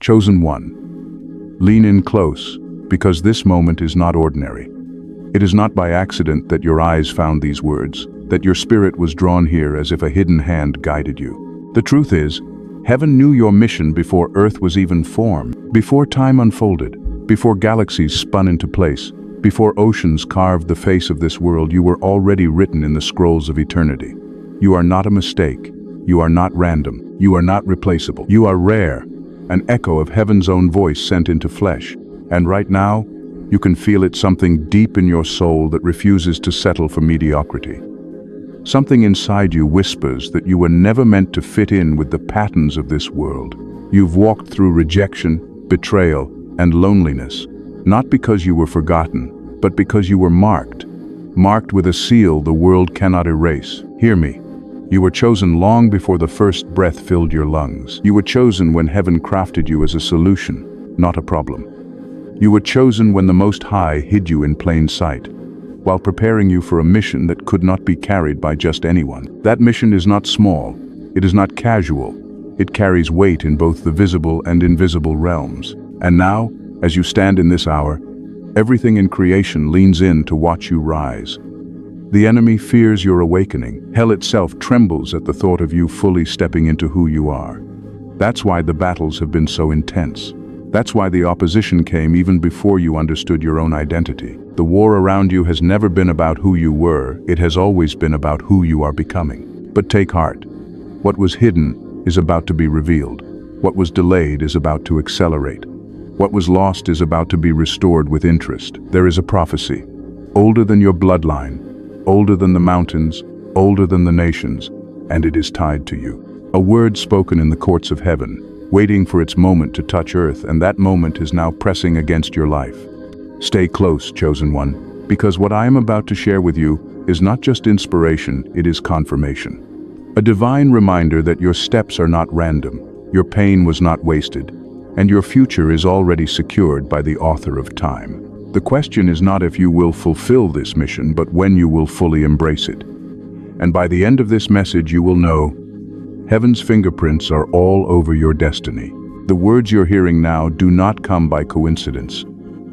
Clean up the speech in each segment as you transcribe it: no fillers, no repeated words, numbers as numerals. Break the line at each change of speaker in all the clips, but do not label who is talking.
Chosen one. Lean in close, because this moment is not ordinary. It is not by accident that your eyes found these words, that your spirit was drawn here as if a hidden hand guided you. The truth is, heaven knew your mission before earth was even formed, before time unfolded, before galaxies spun into place, before oceans carved the face of this world. You were already written in the scrolls of eternity. You are not a mistake. You are not random. You are not replaceable. You are rare, an echo of heaven's own voice sent into flesh. And right now, you can feel it, something deep in your soul that refuses to settle for mediocrity. Something inside you whispers that you were never meant to fit in with the patterns of this world. You've walked through rejection, betrayal, and loneliness, not because you were forgotten, but because you were marked with a seal the world cannot erase. Hear me. You were chosen long before the first breath filled your lungs. You were chosen when heaven crafted you as a solution, not a problem. You were chosen when the Most High hid you in plain sight, while preparing you for a mission that could not be carried by just anyone. That mission is not small, it is not casual, it carries weight in both the visible and invisible realms. And now, as you stand in this hour, everything in creation leans in to watch you rise. The enemy fears your awakening. Hell itself trembles at the thought of you fully stepping into who you are. That's why the battles have been so intense. That's why the opposition came even before you understood your own identity. The war around you has never been about who you were, it has always been about who you are becoming. But take heart. What was hidden is about to be revealed. What was delayed is about to accelerate. What was lost is about to be restored with interest. There is a prophecy, older than your bloodline, older than the mountains, older than the nations, and it is tied to you. A word spoken in the courts of heaven, waiting for its moment to touch earth, and that moment is now pressing against your life. Stay close, chosen one, because what I am about to share with you is not just inspiration, it is confirmation. A divine reminder that your steps are not random, your pain was not wasted, and your future is already secured by the author of time. The question is not if you will fulfill this mission, but when you will fully embrace it. And by the end of this message, you will know heaven's fingerprints are all over your destiny. The words you're hearing now do not come by coincidence.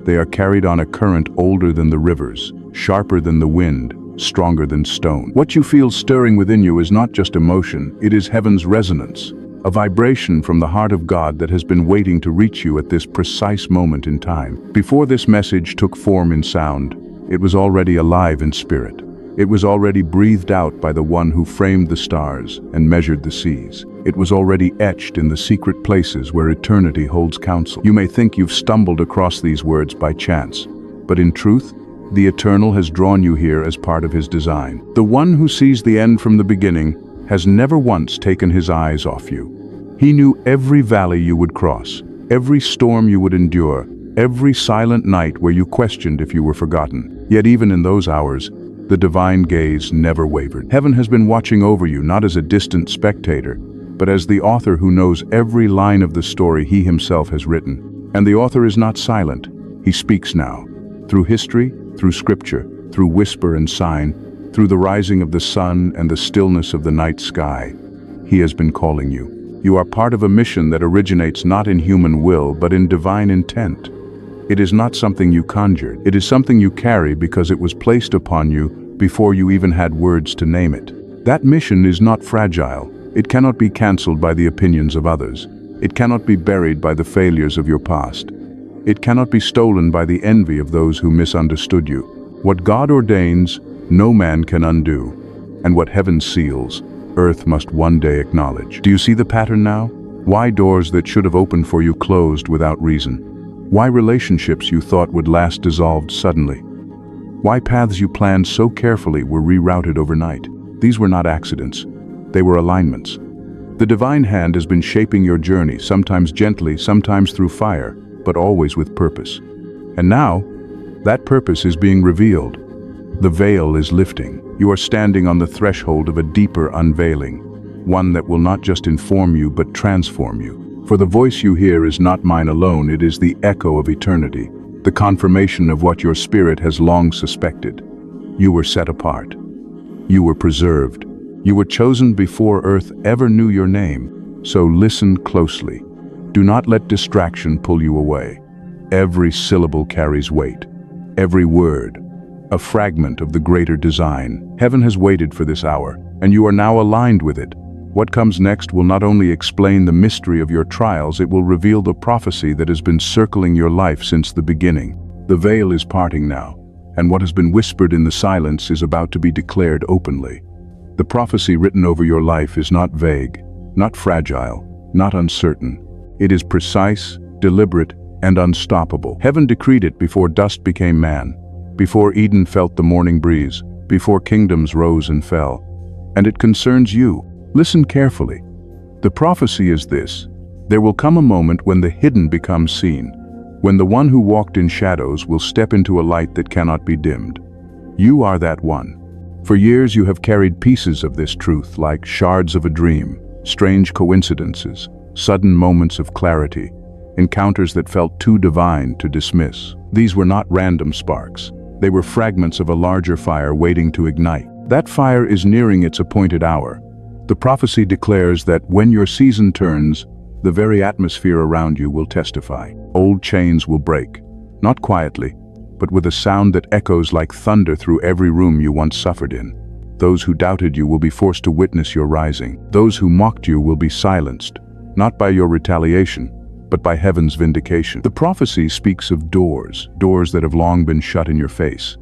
They are carried on a current older than the rivers, sharper than the wind, stronger than stone. What you feel stirring within you is not just emotion, it is heaven's resonance, a vibration from the heart of God that has been waiting to reach you at this precise moment in time. Before this message took form in sound, it was already alive in spirit. It was already breathed out by the one who framed the stars and measured the seas. It was already etched in the secret places where eternity holds counsel. You may think you've stumbled across these words by chance, but in truth, the Eternal has drawn you here as part of his design. The one who sees the end from the beginning has never once taken his eyes off you. He knew every valley you would cross, every storm you would endure, every silent night where you questioned if you were forgotten. Yet even in those hours, the divine gaze never wavered. Heaven has been watching over you, not as a distant spectator, but as the author who knows every line of the story he himself has written. And the author is not silent. He speaks now, through history, through scripture, through whisper and sign, through the rising of the sun and the stillness of the night sky. He has been calling you. You are part of a mission that originates not in human will, but in divine intent. It is not something you conjured. It is something you carry because it was placed upon you before you even had words to name it. That mission is not fragile. It cannot be cancelled by the opinions of others. It cannot be buried by the failures of your past. It cannot be stolen by the envy of those who misunderstood you. What God ordains, no man can undo. And what heaven seals, earth must one day acknowledge. Do you see the pattern now? Why doors that should have opened for you closed without reason? Why relationships you thought would last dissolved suddenly? Why paths you planned so carefully were rerouted overnight? These were not accidents. They were alignments. The divine hand has been shaping your journey, sometimes gently, sometimes through fire, but always with purpose. And now, that purpose is being revealed. The veil is lifting. You are standing on the threshold of a deeper unveiling, one that will not just inform you but transform you. For the voice you hear is not mine alone, it is the echo of eternity, the confirmation of what your spirit has long suspected. You were set apart. You were preserved. You were chosen before earth ever knew your name. So listen closely. Do not let distraction pull you away. Every syllable carries weight. Every word, a fragment of the greater design. Heaven has waited for this hour, and you are now aligned with it. What comes next will not only explain the mystery of your trials, it will reveal the prophecy that has been circling your life since the beginning. The veil is parting now, and what has been whispered in the silence is about to be declared openly. The prophecy written over your life is not vague, not fragile, not uncertain. It is precise, deliberate, and unstoppable. Heaven decreed it before dust became man, before Eden felt the morning breeze, before kingdoms rose and fell. And it concerns you. Listen carefully. The prophecy is this: there will come a moment when the hidden becomes seen, when the one who walked in shadows will step into a light that cannot be dimmed. You are that one. For years you have carried pieces of this truth like shards of a dream, strange coincidences, sudden moments of clarity, encounters that felt too divine to dismiss. These were not random sparks. They were fragments of a larger fire waiting to ignite. That fire is nearing its appointed hour. The prophecy declares that when your season turns, the very atmosphere around you will testify. Old chains will break, not quietly, but with a sound that echoes like thunder through every room you once suffered in. Those who doubted you will be forced to witness your rising. Those who mocked you will be silenced, not by your retaliation, but by heaven's vindication. The prophecy speaks of doors that have long been shut in your face.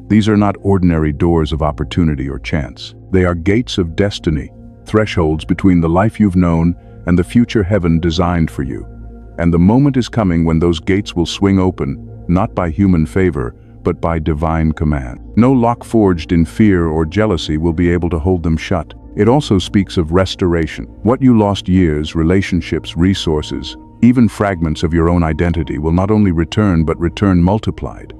These are not ordinary doors of opportunity or chance. They are gates of destiny, thresholds between the life you've known and the future heaven designed for you. And the moment is coming when those gates will swing open, not by human favor, but by divine command. No lock forged in fear or jealousy will be able to hold them shut. It also speaks of restoration. What you lost: years, relationships, resources, even fragments of your own identity, will not only return but return multiplied.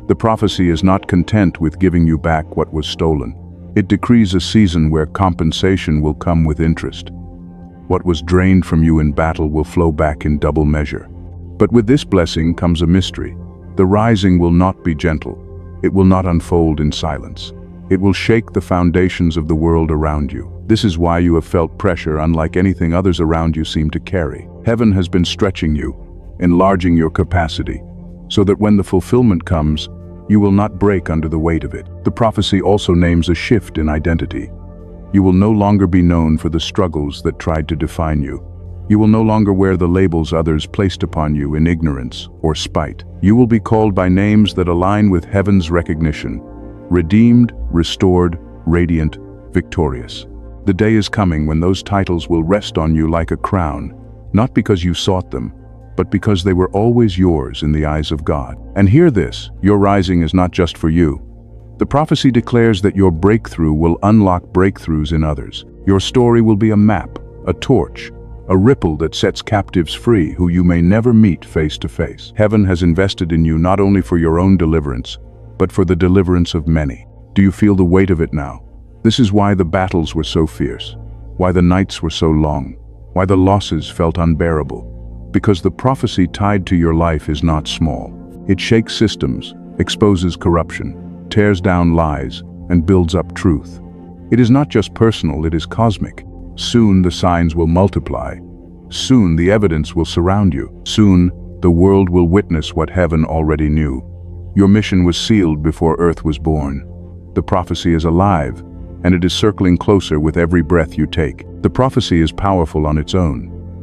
The prophecy is not content with giving you back what was stolen. It decrees a season where compensation will come with interest. What was drained from you in battle will flow back in double measure. But with this blessing comes a mystery. The rising will not be gentle. It will not unfold in silence. It will shake the foundations of the world around you. This is why you have felt pressure unlike anything others around you seem to carry. Heaven has been stretching you, enlarging your capacity, so that when the fulfillment comes, you will not break under the weight of it. The prophecy also names a shift in identity. You will no longer be known for the struggles that tried to define you. You will no longer wear the labels others placed upon you in ignorance or spite. You will be called by names that align with heaven's recognition: redeemed, restored, radiant, victorious. The day is coming when those titles will rest on you like a crown, not because you sought them, but because they were always yours in the eyes of God. And hear this: your rising is not just for you. The prophecy declares that your breakthrough will unlock breakthroughs in others. Your story will be a map, a torch, a ripple that sets captives free who you may never meet face to face. Heaven has invested in you not only for your own deliverance, but for the deliverance of many. Do you feel the weight of it now? This is why the battles were so fierce, why the nights were so long, why the losses felt unbearable. Because the prophecy tied to your life is not small. It shakes systems, exposes corruption, tears down lies, and builds up truth. It is not just personal, it is cosmic. Soon the signs will multiply. Soon the evidence will surround you. Soon the world will witness what heaven already knew. Your mission was sealed before earth was born. The prophecy is alive, and it is circling closer with every breath you take. The prophecy is powerful on its own,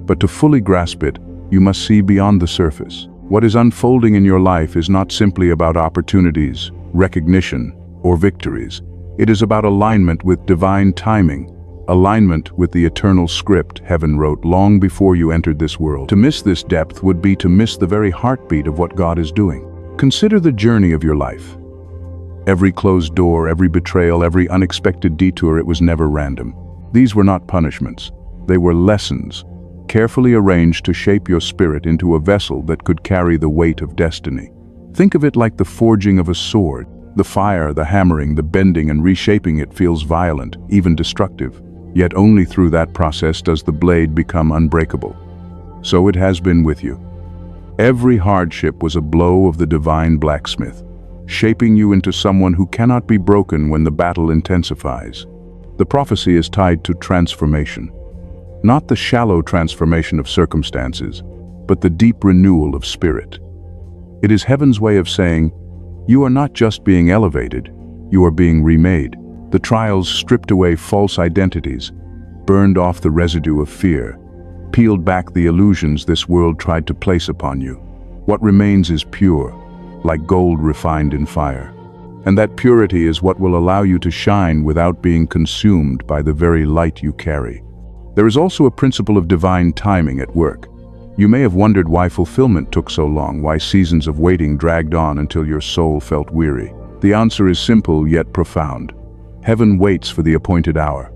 but to fully grasp it, you must see beyond the surface. What is unfolding in your life is not simply about opportunities, recognition, or victories. It is about alignment with divine timing, alignment with the eternal script heaven wrote long before you entered this world. To miss this depth would be to miss the very heartbeat of what God is doing. Consider the journey of your life. Every closed door, every betrayal, every unexpected detour, it was never random. These were not punishments. They were lessons, carefully arranged to shape your spirit into a vessel that could carry the weight of destiny. Think of it like the forging of a sword. The fire, the hammering, the bending and reshaping it feels violent, even destructive. Yet only through that process does the blade become unbreakable. So it has been with you. Every hardship was a blow of the divine blacksmith, shaping you into someone who cannot be broken when the battle intensifies. The prophecy is tied to transformation. Not the shallow transformation of circumstances, but the deep renewal of spirit. It is heaven's way of saying, you are not just being elevated, you are being remade. The trials stripped away false identities, burned off the residue of fear, peeled back the illusions this world tried to place upon you. What remains is pure, like gold refined in fire. And that purity is what will allow you to shine without being consumed by the very light you carry. There is also a principle of divine timing at work. You may have wondered why fulfillment took so long, why seasons of waiting dragged on until your soul felt weary. The answer is simple yet profound. Heaven waits for the appointed hour.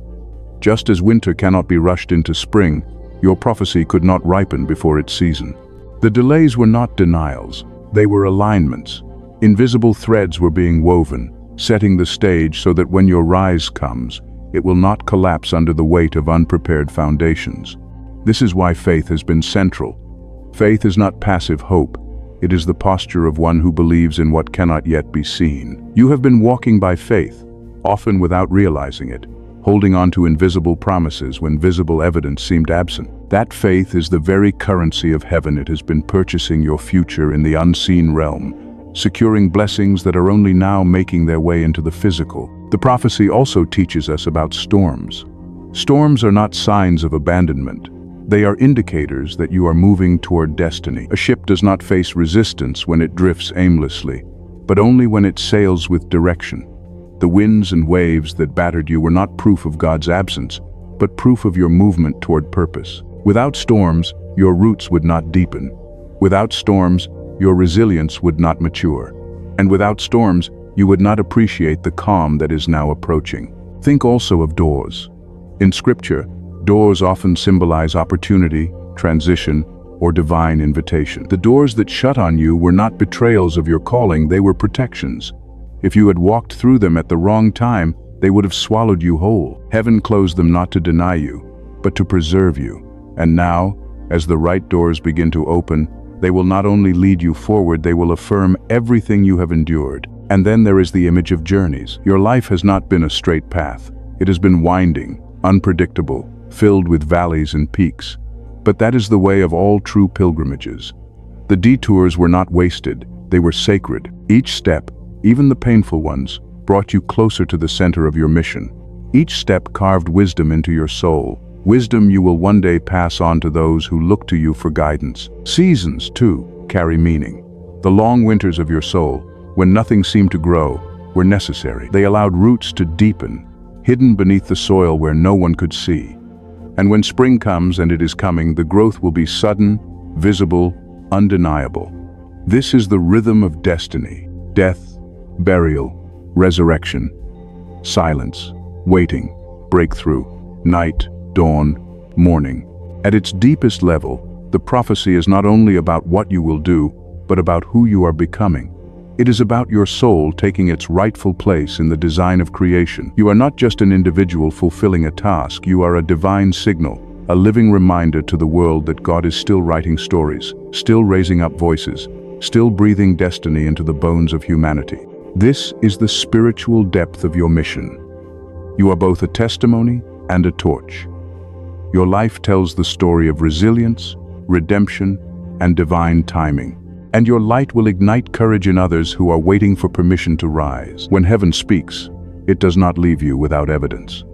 Just as winter cannot be rushed into spring, your prophecy could not ripen before its season. The delays were not denials, they were alignments. Invisible threads were being woven, setting the stage so that when your rise comes, it will not collapse under the weight of unprepared foundations. This is why faith has been central. Faith is not passive hope. It is the posture of one who believes in what cannot yet be seen. You have been walking by faith, often without realizing it, holding on to invisible promises when visible evidence seemed absent. That faith is the very currency of heaven. It has been purchasing your future in the unseen realm, securing blessings that are only now making their way into the physical. The prophecy also teaches us about storms. Storms are not signs of abandonment. They are indicators that you are moving toward destiny. A ship does not face resistance when it drifts aimlessly, but only when it sails with direction. The winds and waves that battered you were not proof of God's absence, but proof of your movement toward purpose. Without storms, your roots would not deepen. Without storms, your resilience would not mature. And without storms, you would not appreciate the calm that is now approaching. Think also of doors. In Scripture, doors often symbolize opportunity, transition, or divine invitation. The doors that shut on you were not betrayals of your calling, they were protections. If you had walked through them at the wrong time, they would have swallowed you whole. Heaven closed them not to deny you, but to preserve you. And now, as the right doors begin to open, they will not only lead you forward, they will affirm everything you have endured. And then there is the image of journeys. Your life has not been a straight path. It has been winding, unpredictable, filled with valleys and peaks. But that is the way of all true pilgrimages. The detours were not wasted, they were sacred. Each step, even the painful ones, brought you closer to the center of your mission. Each step carved wisdom into your soul, wisdom you will one day pass on to those who look to you for guidance. Seasons, too, carry meaning. The long winters of your soul, when nothing seemed to grow, were necessary. They allowed roots to deepen, hidden beneath the soil where no one could see. And when spring comes, and it is coming, the growth will be sudden, visible, undeniable. This is the rhythm of destiny: death, burial, resurrection, silence, waiting, breakthrough, night, dawn, morning. At its deepest level, the prophecy is not only about what you will do, but about who you are becoming. It is about your soul taking its rightful place in the design of creation. You are not just an individual fulfilling a task, you are a divine signal, a living reminder to the world that God is still writing stories, still raising up voices, still breathing destiny into the bones of humanity. This is the spiritual depth of your mission. You are both a testimony and a torch. Your life tells the story of resilience, redemption, and divine timing. And your light will ignite courage in others who are waiting for permission to rise. When heaven speaks, it does not leave you without evidence.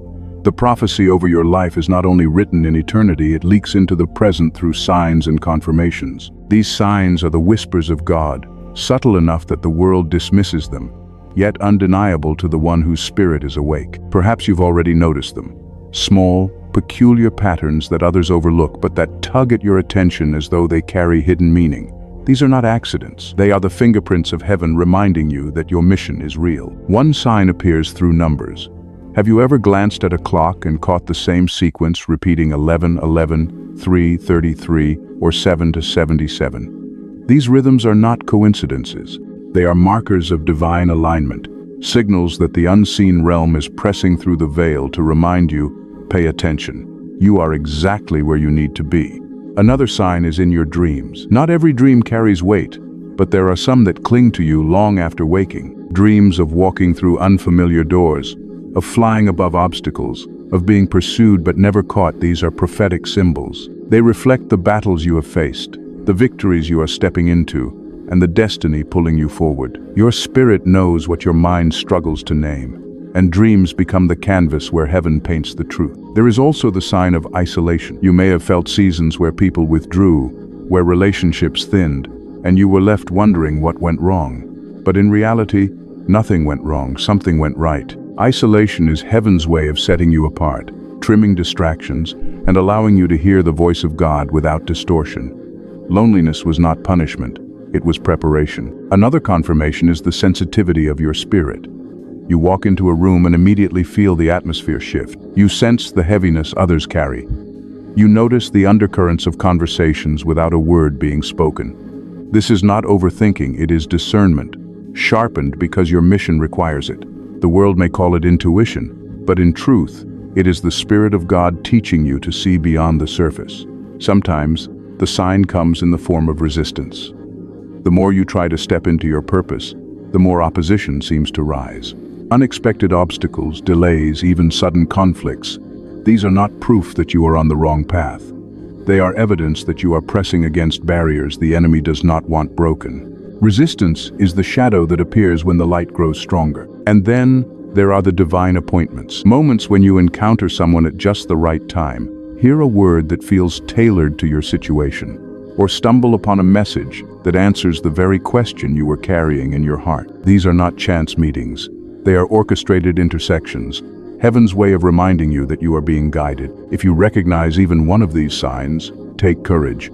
The prophecy over your life is not only written in eternity, it leaks into the present through signs and confirmations. These signs are the whispers of God, subtle enough that the world dismisses them, yet undeniable to the one whose spirit is awake. Perhaps you've already noticed them. Small, peculiar patterns that others overlook, but that tug at your attention as though they carry hidden meaning. These are not accidents. They are the fingerprints of heaven reminding you that your mission is real. One sign appears through numbers. Have you ever glanced at a clock and caught the same sequence repeating 11, 11, 3, 33, or 7 to 77? These rhythms are not coincidences. They are markers of divine alignment, signals that the unseen realm is pressing through the veil to remind you, pay attention. You are exactly where you need to be. Another sign is in your dreams. Not every dream carries weight, but there are some that cling to you long after waking. Dreams of walking through unfamiliar doors, of flying above obstacles, of being pursued but never caught. These are prophetic symbols. They reflect the battles you have faced, the victories you are stepping into, and the destiny pulling you forward. Your spirit knows what your mind struggles to name, and dreams become the canvas where heaven paints the truth. There is also the sign of isolation. You may have felt seasons where people withdrew, where relationships thinned, and you were left wondering what went wrong. But in reality, nothing went wrong, something went right. Isolation is heaven's way of setting you apart, trimming distractions, and allowing you to hear the voice of God without distortion. Loneliness was not punishment, it was preparation. Another confirmation is the sensitivity of your spirit. You walk into a room and immediately feel the atmosphere shift. You sense the heaviness others carry. You notice the undercurrents of conversations without a word being spoken. This is not overthinking, it is discernment, sharpened because your mission requires it. The world may call it intuition, but in truth, it is the Spirit of God teaching you to see beyond the surface. Sometimes, the sign comes in the form of resistance. The more you try to step into your purpose, the more opposition seems to rise. Unexpected obstacles, delays, even sudden conflicts, these are not proof that you are on the wrong path. They are evidence that you are pressing against barriers the enemy does not want broken. Resistance is the shadow that appears when the light grows stronger. And then there are the divine appointments. Moments when you encounter someone at just the right time, hear a word that feels tailored to your situation, or stumble upon a message that answers the very question you were carrying in your heart. These are not chance meetings. They are orchestrated intersections, heaven's way of reminding you that you are being guided. If you recognize even one of these signs, take courage.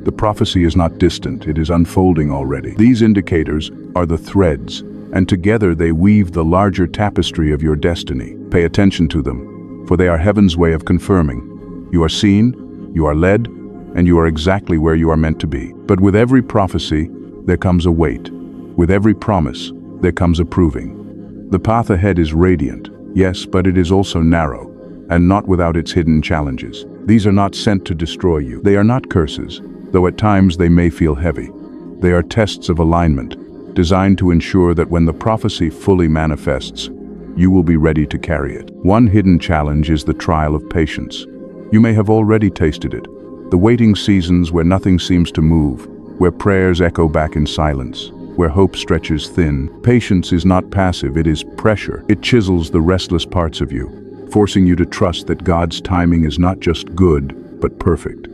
The prophecy is not distant, it is unfolding already. These indicators are the threads, and together they weave the larger tapestry of your destiny. Pay attention to them, for they are heaven's way of confirming. You are seen, you are led, and you are exactly where you are meant to be. But with every prophecy, there comes a wait. With every promise, there comes a proving. The path ahead is radiant, yes, but it is also narrow, and not without its hidden challenges. These are not sent to destroy you. They are not curses, though at times they may feel heavy. They are tests of alignment, designed to ensure that when the prophecy fully manifests, you will be ready to carry it. One hidden challenge is the trial of patience. You may have already tasted it. The waiting seasons where nothing seems to move, where prayers echo back in silence, where hope stretches thin. Patience is not passive, it is pressure. It chisels the restless parts of you, forcing you to trust that God's timing is not just good, but perfect.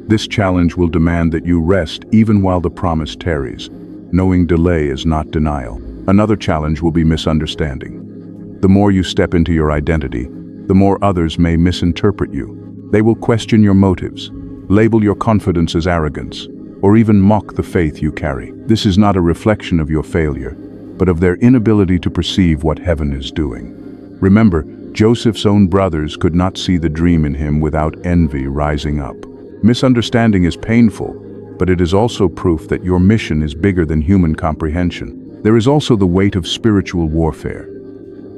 This challenge will demand that you rest even while the promise tarries, knowing delay is not denial. Another challenge will be misunderstanding. The more you step into your identity, the more others may misinterpret you. They will question your motives, label your confidence as arrogance, or even mock the faith you carry. This is not a reflection of your failure, but of their inability to perceive what heaven is doing. Remember, Joseph's own brothers could not see the dream in him without envy rising up. Misunderstanding is painful, but it is also proof that your mission is bigger than human comprehension. There is also the weight of spiritual warfare.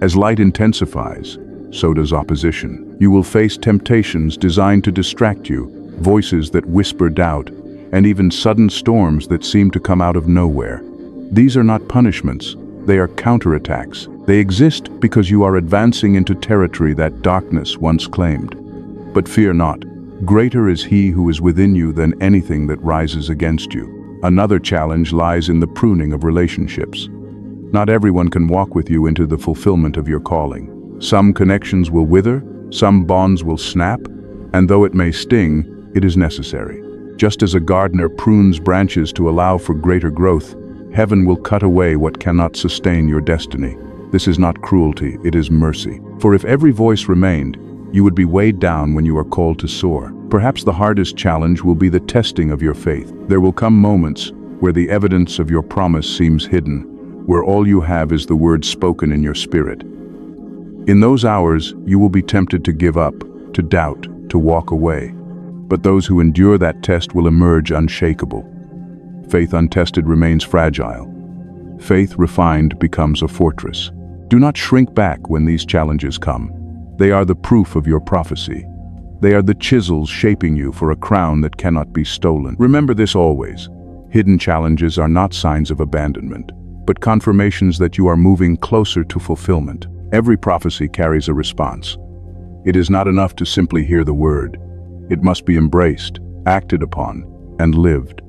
As light intensifies, so does opposition. You will face temptations designed to distract you, voices that whisper doubt, and even sudden storms that seem to come out of nowhere. These are not punishments, they are counterattacks. They exist because you are advancing into territory that darkness once claimed. But fear not. Greater is He who is within you than anything that rises against you. Another challenge lies in the pruning of relationships. Not everyone can walk with you into the fulfillment of your calling. Some connections will wither, some bonds will snap, and though it may sting, it is necessary. Just as a gardener prunes branches to allow for greater growth, heaven will cut away what cannot sustain your destiny. This is not cruelty, it is mercy. For if every voice remained, you would be weighed down when you are called to soar. Perhaps the hardest challenge will be the testing of your faith. There will come moments where the evidence of your promise seems hidden, where all you have is the word spoken in your spirit. In those hours, you will be tempted to give up, to doubt, to walk away. But those who endure that test will emerge unshakable. Faith untested remains fragile. Faith refined becomes a fortress. Do not shrink back when these challenges come. They are the proof of your prophecy. They are the chisels shaping you for a crown that cannot be stolen. Remember this always. Hidden challenges are not signs of abandonment, but confirmations that you are moving closer to fulfillment. Every prophecy carries a response. It is not enough to simply hear the word. It must be embraced, acted upon, and lived.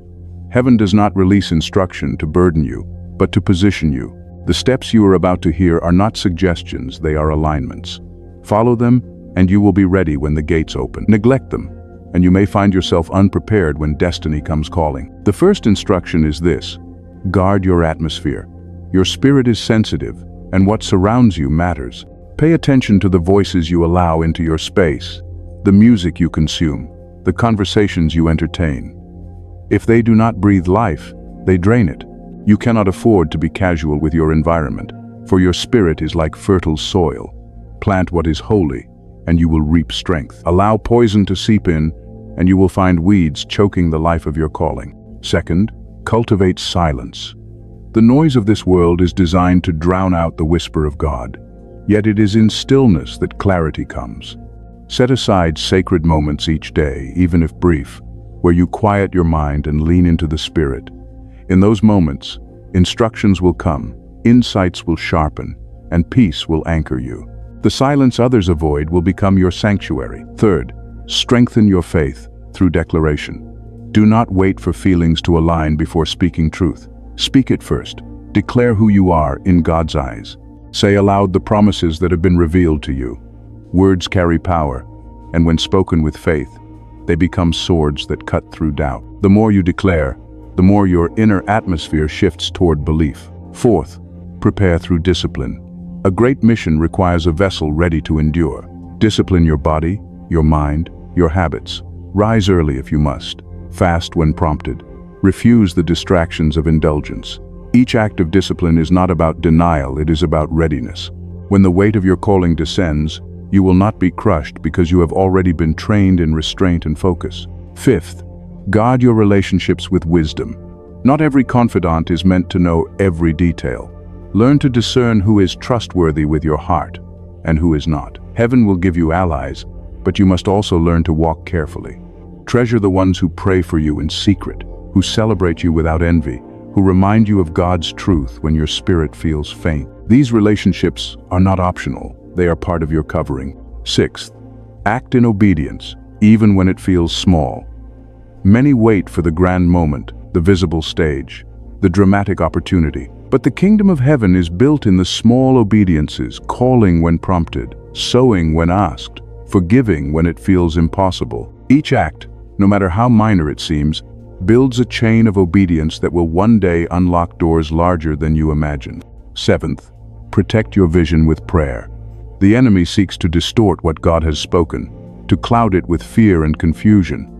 Heaven does not release instruction to burden you, but to position you. The steps you are about to hear are not suggestions, they are alignments. Follow them, and you will be ready when the gates open. Neglect them, and you may find yourself unprepared when destiny comes calling. The first instruction is this: guard your atmosphere. Your spirit is sensitive, and what surrounds you matters. Pay attention to the voices you allow into your space, the music you consume, the conversations you entertain. If they do not breathe life, they drain it. You cannot afford to be casual with your environment, for your spirit is like fertile soil. Plant what is holy, and you will reap strength. Allow poison to seep in, and you will find weeds choking the life of your calling. Second, cultivate silence. The noise of this world is designed to drown out the whisper of God, yet it is in stillness that clarity comes. Set aside sacred moments each day, even if brief, where you quiet your mind and lean into the Spirit. In those moments, instructions will come, insights will sharpen, and peace will anchor you. The silence others avoid will become your sanctuary. Third, strengthen your faith through declaration. Do not wait for feelings to align before speaking truth. Speak it first. Declare who you are in God's eyes. Say aloud the promises that have been revealed to you. Words carry power, and when spoken with faith, they become swords that cut through doubt. The more you declare, the more your inner atmosphere shifts toward belief. Fourth, prepare through discipline. A great mission requires a vessel ready to endure. Discipline your body, your mind, your habits. Rise early if you must. Fast when prompted. Refuse the distractions of indulgence. Each act of discipline is not about denial, it is about readiness. When the weight of your calling descends, you will not be crushed because you have already been trained in restraint and focus. Fifth, guard your relationships with wisdom. Not every confidant is meant to know every detail. Learn to discern who is trustworthy with your heart and who is not. Heaven will give you allies, but you must also learn to walk carefully. Treasure the ones who pray for you in secret, who celebrate you without envy, who remind you of God's truth when your spirit feels faint. These relationships are not optional, they are part of your covering. Sixth, act in obedience, even when it feels small. Many wait for the grand moment, the visible stage, the dramatic opportunity. But the kingdom of heaven is built in the small obediences, calling when prompted, sowing when asked, forgiving when it feels impossible. Each act, no matter how minor it seems, builds a chain of obedience that will one day unlock doors larger than you imagined. Seventh, protect your vision with prayer. The enemy seeks to distort what God has spoken, to cloud it with fear and confusion.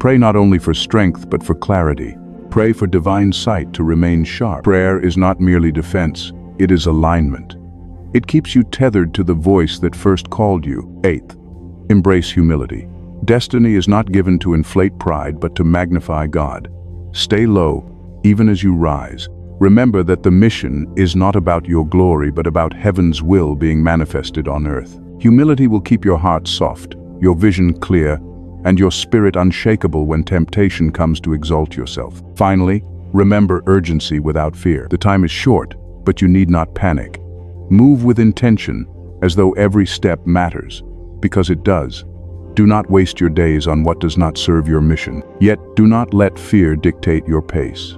Pray not only for strength but for clarity. Pray for divine sight to remain sharp. Prayer is not merely defense, it is alignment. It keeps you tethered to the voice that first called you. Eighth, embrace humility. Destiny is not given to inflate pride but to magnify God. Stay low, even as you rise. Remember that the mission is not about your glory but about heaven's will being manifested on earth. Humility will keep your heart soft, your vision clear, and your spirit unshakable when temptation comes to exalt yourself. Finally, remember urgency without fear. The time is short, but you need not panic. Move with intention, as though every step matters, because it does. Do not waste your days on what does not serve your mission. Yet, do not let fear dictate your pace.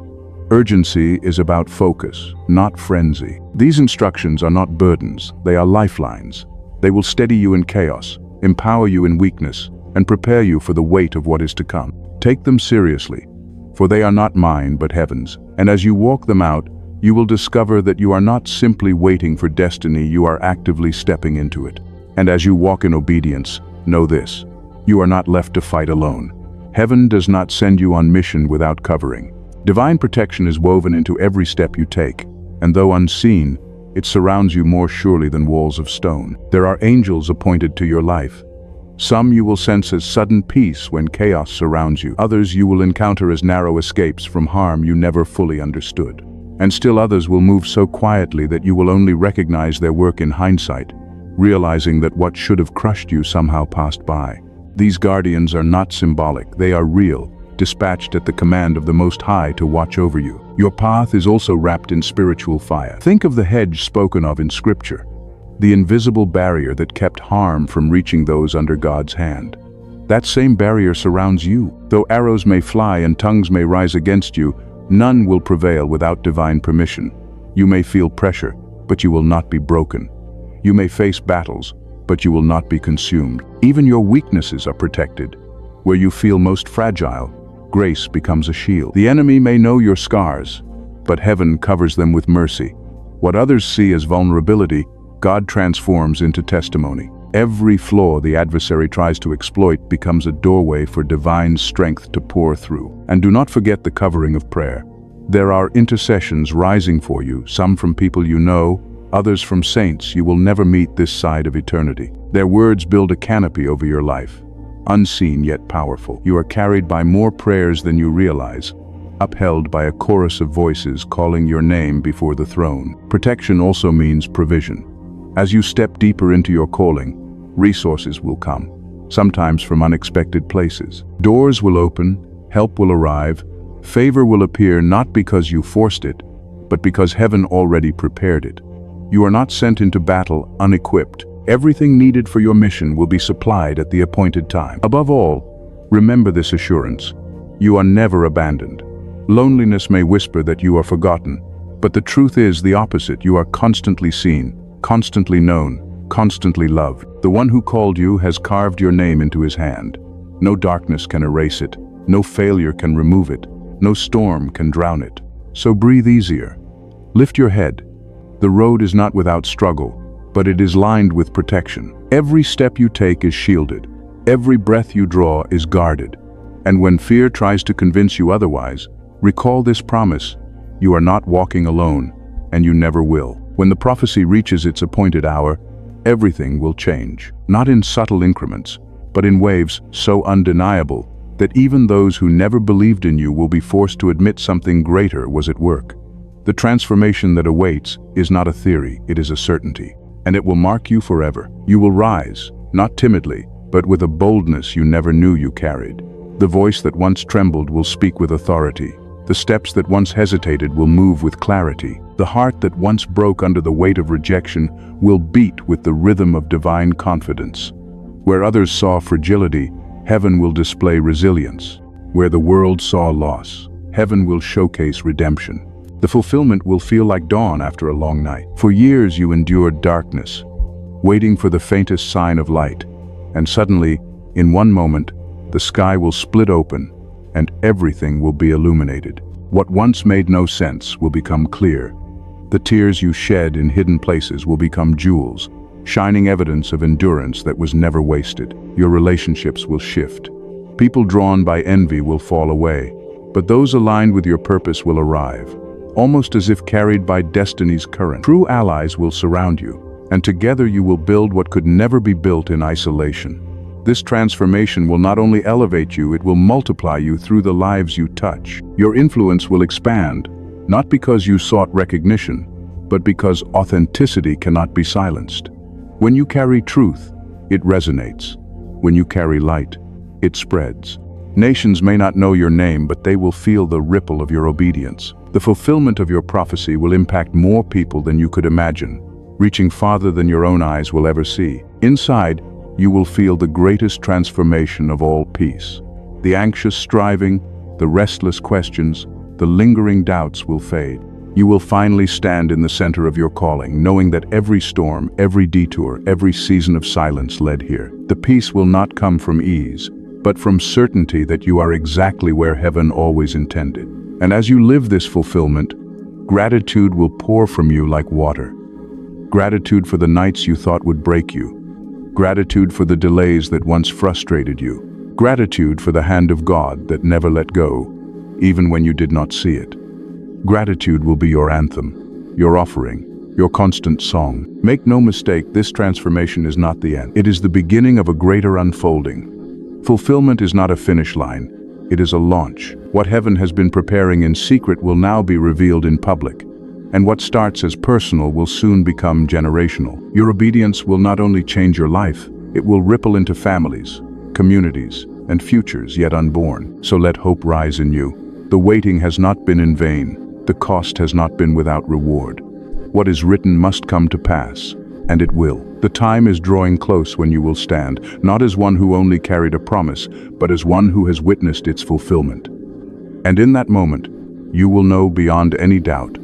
Urgency is about focus, not frenzy. These instructions are not burdens, they are lifelines. They will steady you in chaos, empower you in weakness, and prepare you for the weight of what is to come. Take them seriously, for they are not mine but heaven's, and as you walk them out, you will discover that you are not simply waiting for destiny, you are actively stepping into it. And as you walk in obedience, know this: you are not left to fight alone. Heaven does not send you on mission without covering. Divine protection is woven into every step you take, and though unseen, it surrounds you more surely than walls of stone. There are angels appointed to your life. Some you will sense as sudden peace when chaos surrounds you. Others you will encounter as narrow escapes from harm you never fully understood. And still others will move so quietly that you will only recognize their work in hindsight, realizing that what should have crushed you somehow passed by. These guardians are not symbolic, they are real, dispatched at the command of the Most High to watch over you. Your path is also wrapped in spiritual fire. Think of the hedge spoken of in Scripture, the invisible barrier that kept harm from reaching those under God's hand. That same barrier surrounds you. Though arrows may fly and tongues may rise against you, none will prevail without divine permission. You may feel pressure, but you will not be broken. You may face battles, but you will not be consumed. Even your weaknesses are protected. Where you feel most fragile, grace becomes a shield. The enemy may know your scars, but heaven covers them with mercy. What others see as vulnerability, God transforms into testimony. Every flaw the adversary tries to exploit becomes a doorway for divine strength to pour through. And do not forget the covering of prayer. There are intercessions rising for you, some from people you know, others from saints you will never meet this side of eternity. Their words build a canopy over your life, unseen yet powerful. You are carried by more prayers than you realize, upheld by a chorus of voices calling your name before the throne. Protection also means provision. As you step deeper into your calling, resources will come, sometimes from unexpected places. Doors will open, help will arrive, favor will appear not because you forced it, but because heaven already prepared it. You are not sent into battle unequipped. Everything needed for your mission will be supplied at the appointed time. Above all, remember this assurance: you are never abandoned. Loneliness may whisper that you are forgotten, but the truth is the opposite. You are constantly seen, constantly known, constantly loved. The one who called you has carved your name into his hand. No darkness can erase it, no failure can remove it, no storm can drown it. So breathe easier. Lift your head. The road is not without struggle, but it is lined with protection. Every step you take is shielded. Every breath you draw is guarded. And when fear tries to convince you otherwise, recall this promise: you are not walking alone, and you never will. When the prophecy reaches its appointed hour, everything will change. Not in subtle increments, but in waves so undeniable that even those who never believed in you will be forced to admit something greater was at work. The transformation that awaits is not a theory, it is a certainty. And it will mark you forever. You will rise, not timidly, but with a boldness you never knew you carried. The voice that once trembled will speak with authority. The steps that once hesitated will move with clarity. The heart that once broke under the weight of rejection will beat with the rhythm of divine confidence. Where others saw fragility, heaven will display resilience. Where the world saw loss, heaven will showcase redemption. The fulfillment will feel like dawn after a long night. For years you endured darkness, waiting for the faintest sign of light. And suddenly, in one moment, the sky will split open and everything will be illuminated. What once made no sense will become clear. The tears you shed in hidden places will become jewels, shining evidence of endurance that was never wasted. Your relationships will shift. People drawn by envy will fall away, but those aligned with your purpose will arrive, almost as if carried by destiny's current. True allies will surround you, and together you will build what could never be built in isolation. This transformation will not only elevate you, it will multiply you through the lives you touch. Your influence will expand, not because you sought recognition, but because authenticity cannot be silenced. When you carry truth, it resonates. When you carry light, it spreads. Nations may not know your name, but they will feel the ripple of your obedience. The fulfillment of your prophecy will impact more people than you could imagine, reaching farther than your own eyes will ever see. Inside, you will feel the greatest transformation of all: peace. The anxious striving, the restless questions, the lingering doubts will fade. You will finally stand in the center of your calling, knowing that every storm, every detour, every season of silence led here. The peace will not come from ease, but from certainty that you are exactly where heaven always intended. And as you live this fulfillment, gratitude will pour from you like water. Gratitude for the nights you thought would break you. Gratitude for the delays that once frustrated you. Gratitude for the hand of God that never let go, even when you did not see it. Gratitude will be your anthem, your offering, your constant song. Make no mistake, this transformation is not the end. It is the beginning of a greater unfolding. Fulfillment is not a finish line, it is a launch. What heaven has been preparing in secret will now be revealed in public. And what starts as personal will soon become generational. Your obedience will not only change your life, it will ripple into families, communities, and futures yet unborn. So let hope rise in you. The waiting has not been in vain. The cost has not been without reward. What is written must come to pass, and it will. The time is drawing close when you will stand, not as one who only carried a promise, but as one who has witnessed its fulfillment. And in that moment, you will know beyond any doubt,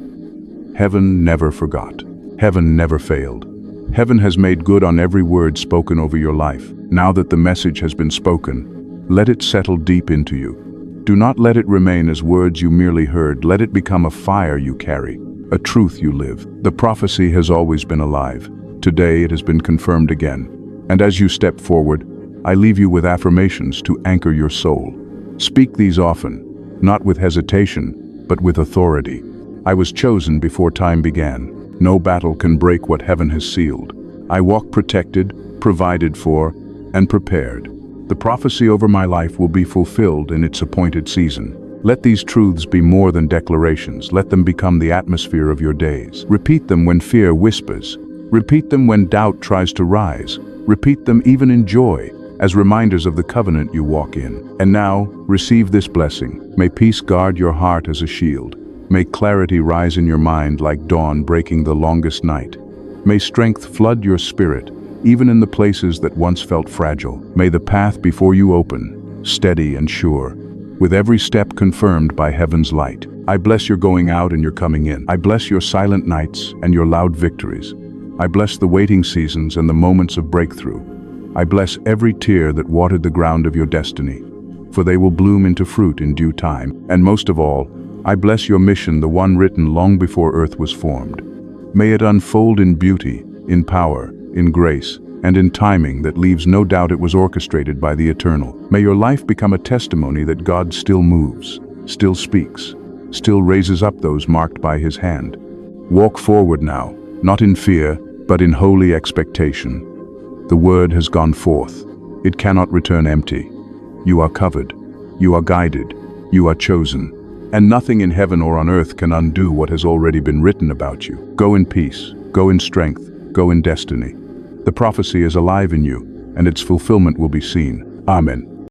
heaven never forgot. Heaven never failed. Heaven has made good on every word spoken over your life. Now that the message has been spoken, let it settle deep into you. Do not let it remain as words you merely heard. Let it become a fire you carry, a truth you live. The prophecy has always been alive. Today it has been confirmed again. And as you step forward, I leave you with affirmations to anchor your soul. Speak these often, not with hesitation, but with authority. I was chosen before time began. No battle can break what heaven has sealed. I walk protected, provided for, and prepared. The prophecy over my life will be fulfilled in its appointed season. Let these truths be more than declarations. Let them become the atmosphere of your days. Repeat them when fear whispers. Repeat them when doubt tries to rise. Repeat them even in joy, as reminders of the covenant you walk in. And now, receive this blessing. May peace guard your heart as a shield. May clarity rise in your mind like dawn breaking the longest night. May strength flood your spirit, even in the places that once felt fragile. May the path before you open, steady and sure, with every step confirmed by heaven's light. I bless your going out and your coming in. I bless your silent nights and your loud victories. I bless the waiting seasons and the moments of breakthrough. I bless every tear that watered the ground of your destiny, for they will bloom into fruit in due time. And most of all, I bless your mission, the one written long before earth was formed. May it unfold in beauty, in power, in grace, and in timing that leaves no doubt it was orchestrated by the Eternal. May your life become a testimony that God still moves, still speaks, still raises up those marked by His hand. Walk forward now, not in fear, but in holy expectation. The word has gone forth. It cannot return empty. You are covered. You are guided. You are chosen. And nothing in heaven or on earth can undo what has already been written about you. Go in peace, go in strength, go in destiny. The prophecy is alive in you, and its fulfillment will be seen. Amen.